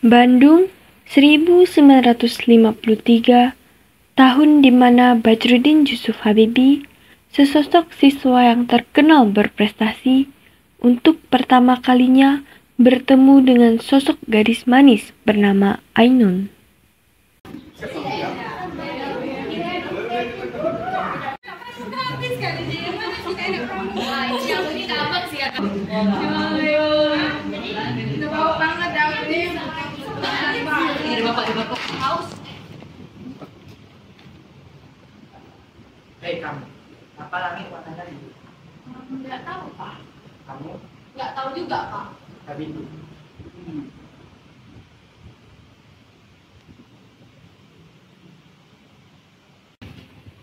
Bandung 1953, tahun di mana Badrudin Yusuf Habibie, sesosok siswa yang terkenal berprestasi, untuk pertama kalinya bertemu dengan sosok gadis manis bernama Ainun. Hei kamu, apa langit warnanya biru? Nggak tahu, Pak. Kamu? Nggak tahu juga, Pak. Tapi itu.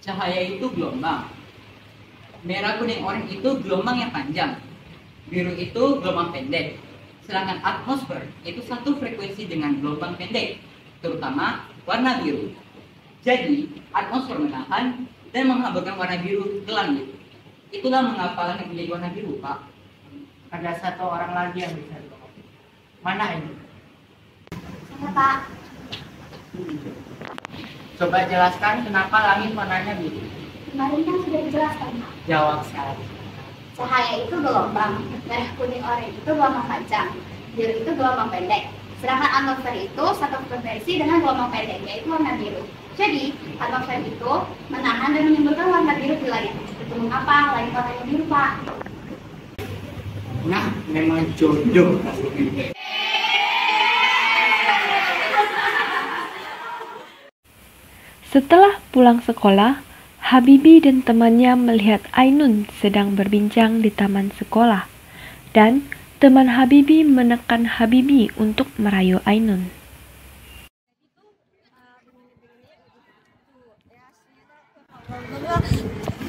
Cahaya itu gelombang. Merah, kuning, oranye itu gelombang yang panjang. Biru itu gelombang pendek. Sedangkan atmosfer itu satu frekuensi dengan gelombang pendek, terutama warna biru. Jadi, atmosfer menahan dan menghamburkan warna biru ke langit. Itulah mengapa langit menjadi warna biru, Pak. Ada satu orang lagi yang bisa ditolong. Mana ini? Saya, Pak. Coba jelaskan kenapa langit warnanya biru. Kemarin kan sudah dijelaskan, Pak. Jawab sekali. Cahaya itu gelombang, merah, kuning, oranye itu gelombang panjang, biru itu gelombang pendek. Sedangkan atmosfer itu satu frekuensi dengan gelombang pendek, yaitu warna biru. Jadi, atmosfer itu menahan dan menimbulkan warna biru di langit. Itu mengapa langit warnanya biru, Pak? Nah, memang jodoh. Setelah pulang sekolah, Habibie dan temannya melihat Ainun sedang berbincang di taman sekolah, dan teman Habibie menekan Habibie untuk merayu Ainun.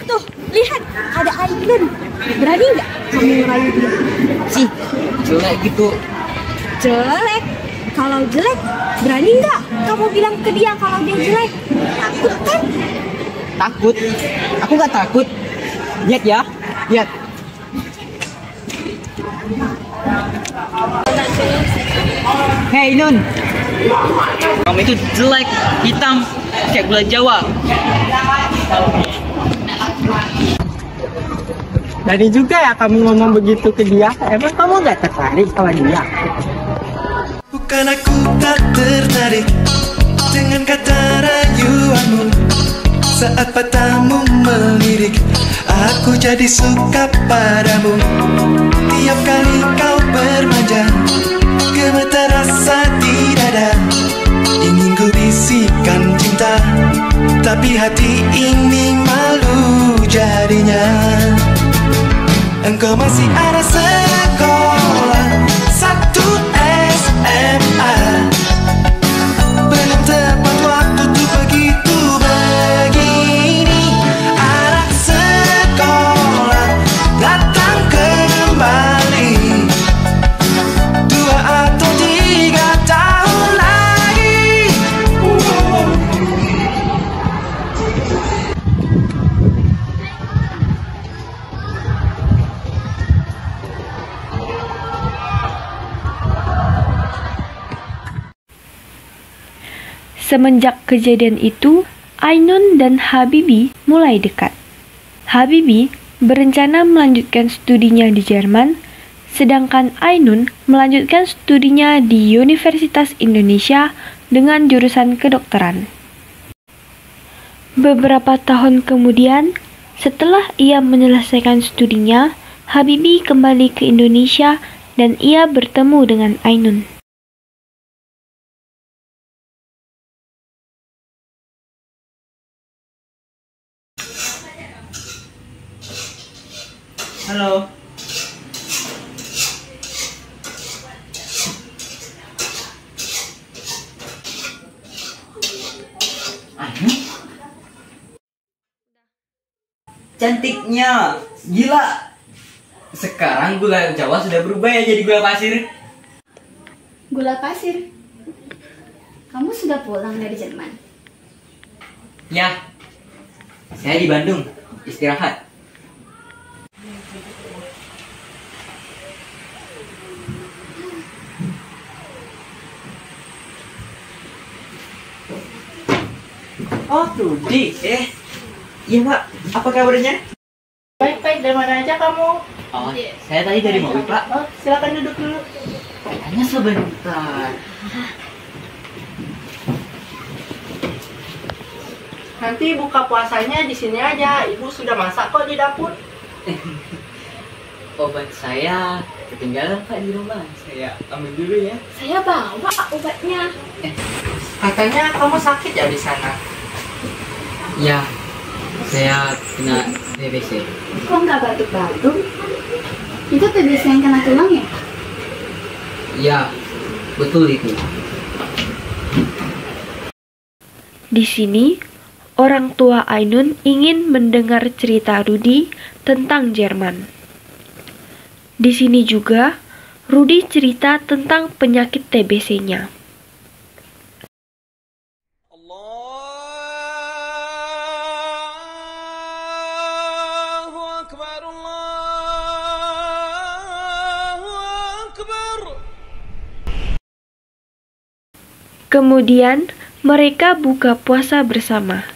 Tuh, lihat, ada Ainun. Berani nggak kamu ngerayu dia? Sih, jelek gitu. Jelek? Kalau jelek, berani nggak kamu bilang ke dia kalau dia jelek? Takut kan? Takut? Aku nggak takut. Lihat ya, lihat. Hei Nun, kamu itu jelek, hitam, kayak gula Jawa. Berani juga ya kamu ngomong begitu ke dia. Emang kamu nggak tertarik sama dia? Bukan aku tak tertarik dengan kata rayuanmu. Saat matamu melirik, aku jadi suka padamu. Tiap kali kau bermanja, gemetar rasa di dada. Ingin ku bisikan cinta, tapi hati ini malu jadinya. Engkau masih ada sekolah, satu SMA. Belum tepat waktu tuh begitu begini. Anak sekolah datang kembali 2 atau 3 tahun lagi. Semenjak kejadian itu, Ainun dan Habibie mulai dekat. Habibie berencana melanjutkan studinya di Jerman, sedangkan Ainun melanjutkan studinya di Universitas Indonesia dengan jurusan kedokteran. Beberapa tahun kemudian, setelah ia menyelesaikan studinya, Habibie kembali ke Indonesia dan ia bertemu dengan Ainun. Halo. Cantiknya, gila. Sekarang gula Jawa sudah berubah ya jadi gula pasir. Gula pasir. Kamu sudah pulang dari Jerman? Ya, saya di Bandung, istirahat. Oh, Rudi. Iya Pak, apa kabarnya? Baik-baik, dari mana aja kamu? Oh, saya tadi dari mobil Pak. Oh, silakan duduk dulu. Hanya sebentar. Nanti buka puasanya di sini aja. Ibu sudah masak kok di dapur. Obat saya ketinggalan Pak di rumah. Saya ambil dulu ya. Saya bawa obatnya. Katanya kamu sakit ya di sana. Ya, saya kena TBC. Kok nggak batuk-batuk? Itu TBC yang kena tulang ya? Ya, betul itu. Di sini, orang tua Ainun ingin mendengar cerita Rudi tentang Jerman. Di sini juga, Rudi cerita tentang penyakit TBC-nya. Kemudian, mereka buka puasa bersama.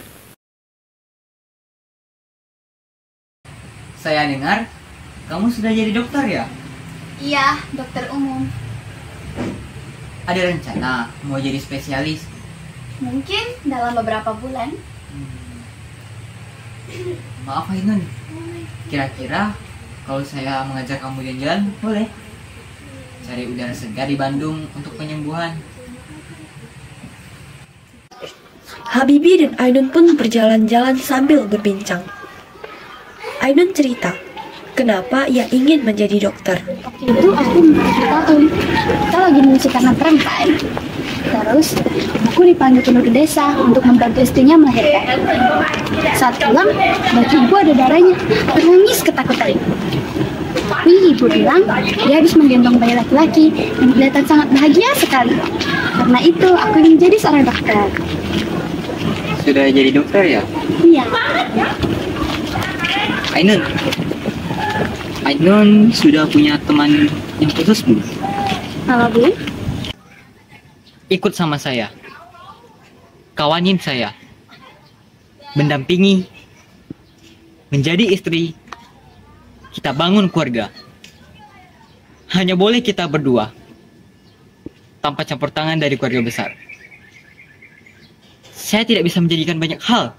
Saya dengar kamu sudah jadi dokter ya? Iya, dokter umum. Ada rencana mau jadi spesialis? Mungkin dalam beberapa bulan. Maaf Ainun, kira-kira kalau saya mengajak kamu jalan-jalan, boleh? Cari udara segar di Bandung untuk penyembuhan. Habibie dan Ainun pun berjalan-jalan sambil berbincang. Ainun cerita, kenapa ia ingin menjadi dokter. Waktu itu aku 4 tahun. Kita lagi mengisi karena perang kan. Terus aku dipanggil penduduk desa untuk membantu istrinya melahirkan. Saat pulang, baju ibu ada darahnya. Menangis ketakutan. Tapi ibu bilang dia habis menggendong bayi laki-laki dan kelihatan sangat bahagia sekali. Karena itu aku ingin jadi seorang dokter. Sudah jadi dokter ya? Iya. Ainun sudah punya teman yang khusus belum? Kalau belum, Ikut sama saya. Kawanin saya. Mendampingi. Menjadi istri. Kita bangun keluarga. Hanya boleh kita berdua. Tanpa campur tangan dari keluarga besar. Saya tidak bisa menjadikan banyak hal.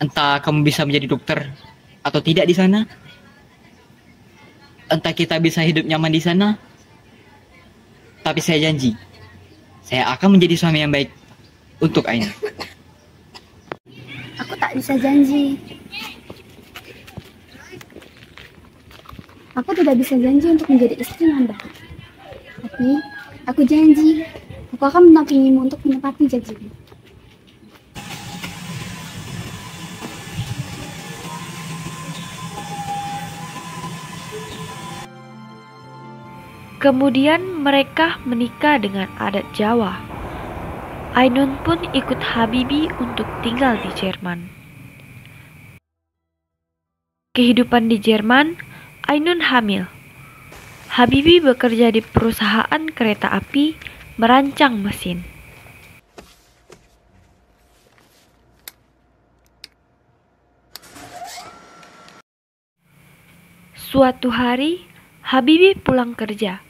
Entah kamu bisa menjadi dokter atau tidak di sana. Entah kita bisa hidup nyaman di sana. Tapi saya janji, saya akan menjadi suami yang baik untuk Ainun. aku tak bisa janji. Aku tidak bisa janji untuk menjadi istri yang baik. Tapi aku janji, aku akan mendampingimu untuk menepati janjimu. Kemudian mereka menikah dengan adat Jawa. Ainun pun ikut Habibie untuk tinggal di Jerman. Kehidupan di Jerman, Ainun hamil. Habibie bekerja di perusahaan kereta api, merancang mesin. Suatu hari, Habibie pulang kerja.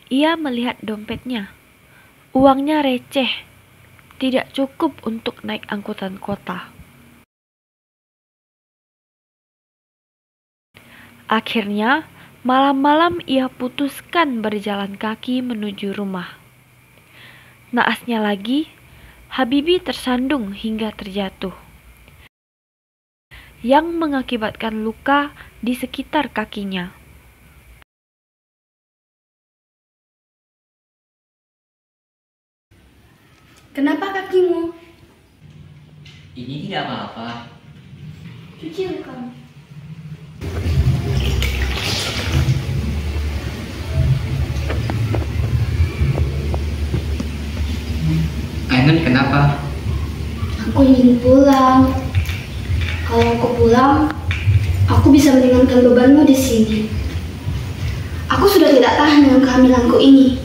Ia melihat dompetnya. Uangnya receh, tidak cukup untuk naik angkutan kota. Akhirnya, malam-malam ia putuskan berjalan kaki menuju rumah. Naasnya lagi, Habibie tersandung hingga terjatuh, yang mengakibatkan luka di sekitar kakinya. Kenapa kakimu? Ini tidak apa-apa. Cuci lukamu. Ainun kenapa? Aku ingin pulang. Kalau aku pulang, Aku bisa meringankan bebanmu di sini. Aku sudah tidak tahan dengan kehamilanku ini.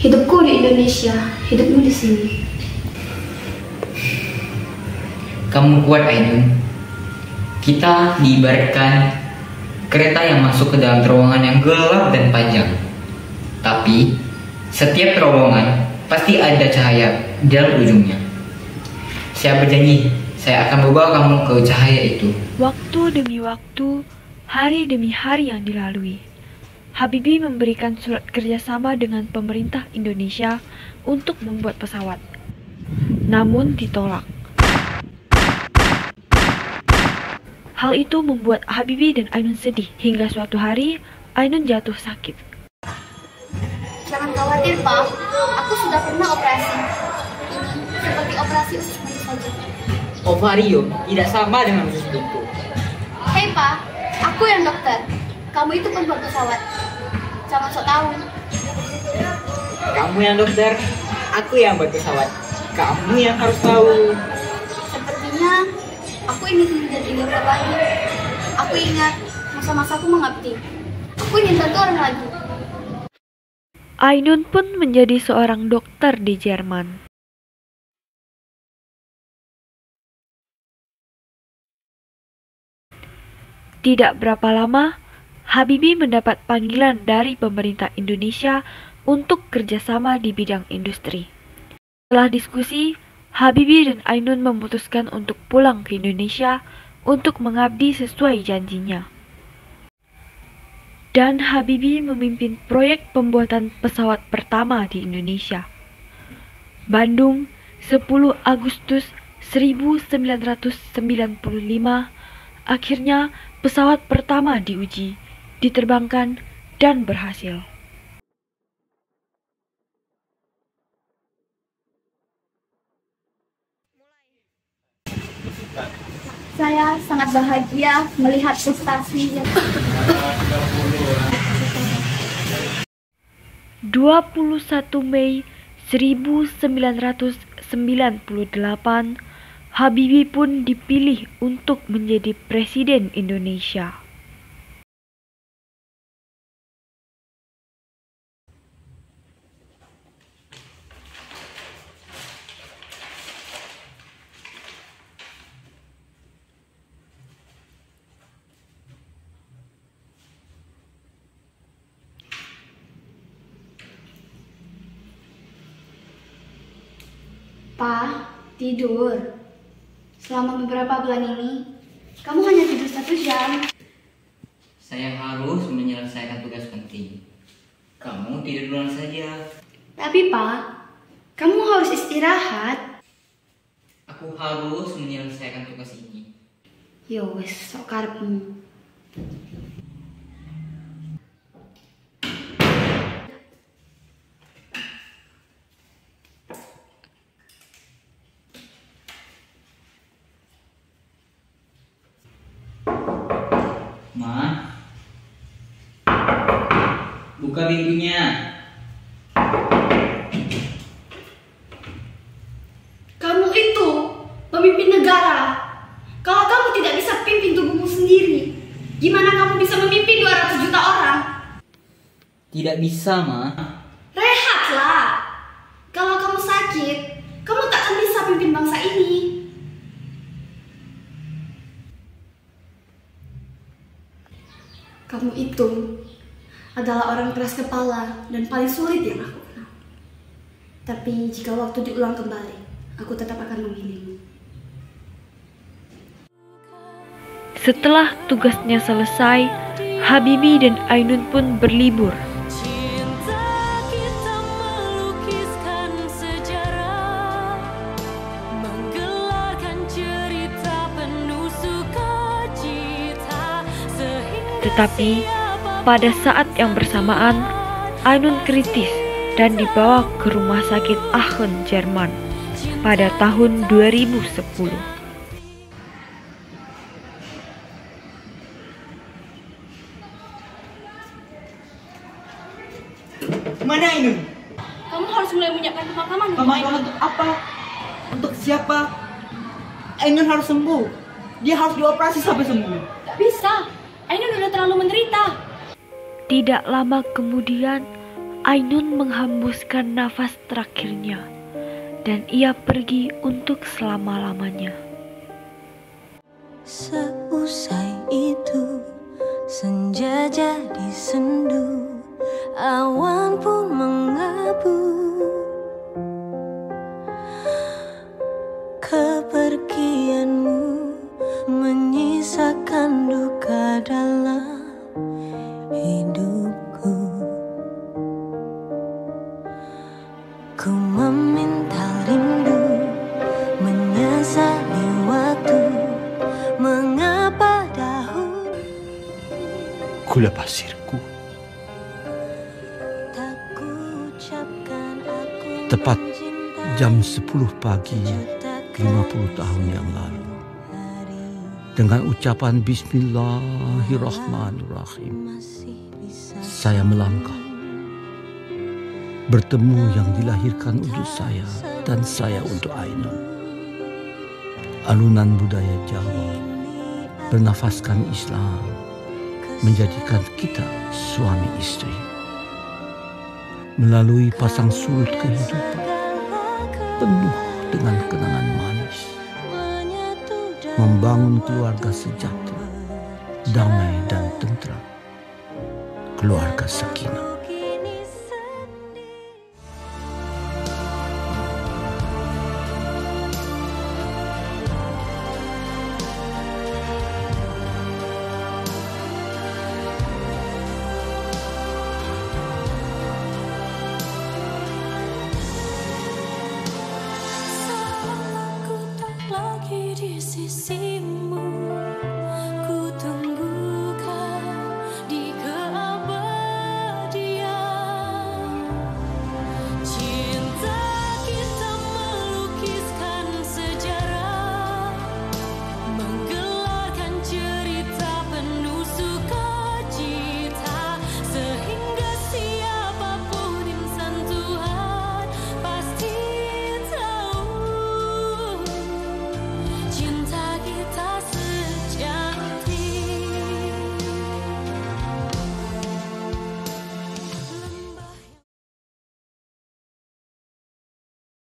Hidupku di Indonesia, hidupmu di sini. Kamu kuat, Ainun. Kita diibaratkan kereta yang masuk ke dalam terowongan yang gelap dan panjang. Tapi setiap terowongan pasti ada cahaya di dalam ujungnya. Saya berjanji, saya akan membawa kamu ke cahaya itu. Waktu demi waktu, hari demi hari yang dilalui, Habibie memberikan surat kerjasama dengan pemerintah Indonesia untuk membuat pesawat. Namun ditolak. Hal itu membuat Habibie dan Ainun sedih hingga suatu hari Ainun jatuh sakit. Jangan khawatir, Pak. Aku sudah pernah operasi. Ini seperti operasi usus buntu saja. Ovario tidak sama dengan usus buntu. Hei, Pak. Aku yang dokter. Kamu itu pembuat pesawat. Jangan sok tahu. Kamu yang dokter, aku yang buat pesawat. Kamu yang harus tahu. Sepertinya aku ingin menjadi dokter lagi. Aku ingat masa-masaku mengabdi. Aku ingin bantu orang lagi. Ainun pun menjadi seorang dokter di Jerman. Tidak berapa lama, Habibie mendapat panggilan dari pemerintah Indonesia untuk kerjasama di bidang industri. Setelah diskusi, Habibie dan Ainun memutuskan untuk pulang ke Indonesia untuk mengabdi sesuai janjinya. Dan Habibie memimpin proyek pembuatan pesawat pertama di Indonesia. Bandung, 10 Agustus 1995, akhirnya pesawat pertama diuji, diterbangkan, dan berhasil. Saya sangat bahagia melihat prestasi yang 21 Mei 1998, Habibie pun dipilih untuk menjadi Presiden Indonesia. Pak, tidur. Selama beberapa bulan ini, kamu hanya tidur 1 jam. Saya harus menyelesaikan tugas penting. Kamu tidur duluan saja. Tapi Pak, kamu harus istirahat. Aku harus menyelesaikan tugas ini. Yo wes, sok karepmu. Ma, buka pintunya. Kamu itu pemimpin negara. Kalau kamu tidak bisa pimpin tubuhmu sendiri, gimana kamu bisa memimpin 200 juta orang? Tidak bisa, Ma. Rehatlah. Kalau kamu sakit, kamu tak akan bisa pimpin bangsa ini. Kamu itu adalah orang keras kepala dan paling sulit yang aku kenal. Tapi jika waktu diulang kembali, aku tetap akan memilihmu. Setelah tugasnya selesai, Habibie dan Ainun pun berlibur. Tetapi pada saat yang bersamaan, Ainun kritis dan dibawa ke rumah sakit Aachen, Jerman pada tahun 2010. Mana Ainun? Kamu harus mulai menyiapkan pemakaman untuk Pemakaman Ainun. untuk apa? Untuk siapa? Ainun harus sembuh. Dia harus dioperasi sampai sembuh. Gak bisa. Ainun udah terlalu menderita. Tidak lama kemudian, Ainun menghembuskan nafas terakhirnya, dan ia pergi untuk selama-lamanya. Seusai itu, senja jadi sendu, awan pun mengabu. Kepergianmu menyisakan duka dalam hidupku. Ku meminta rindu, menyesali waktu. Mengapa dahulu Gula pasirku. tak kuucapkan aku Tepat mencintai jam 10 pagi 50 tahun yang lalu, dengan ucapan Bismillahirrahmanirrahim, saya melangkah, bertemu yang dilahirkan untuk saya dan saya untuk Ainun. Alunan budaya Jawa bernafaskan Islam, menjadikan kita suami istri. Melalui pasang surut kehidupan penuh dengan kenangan manis, membangun keluarga sejahtera, damai dan tentram, keluarga sakinah. lagi di sisi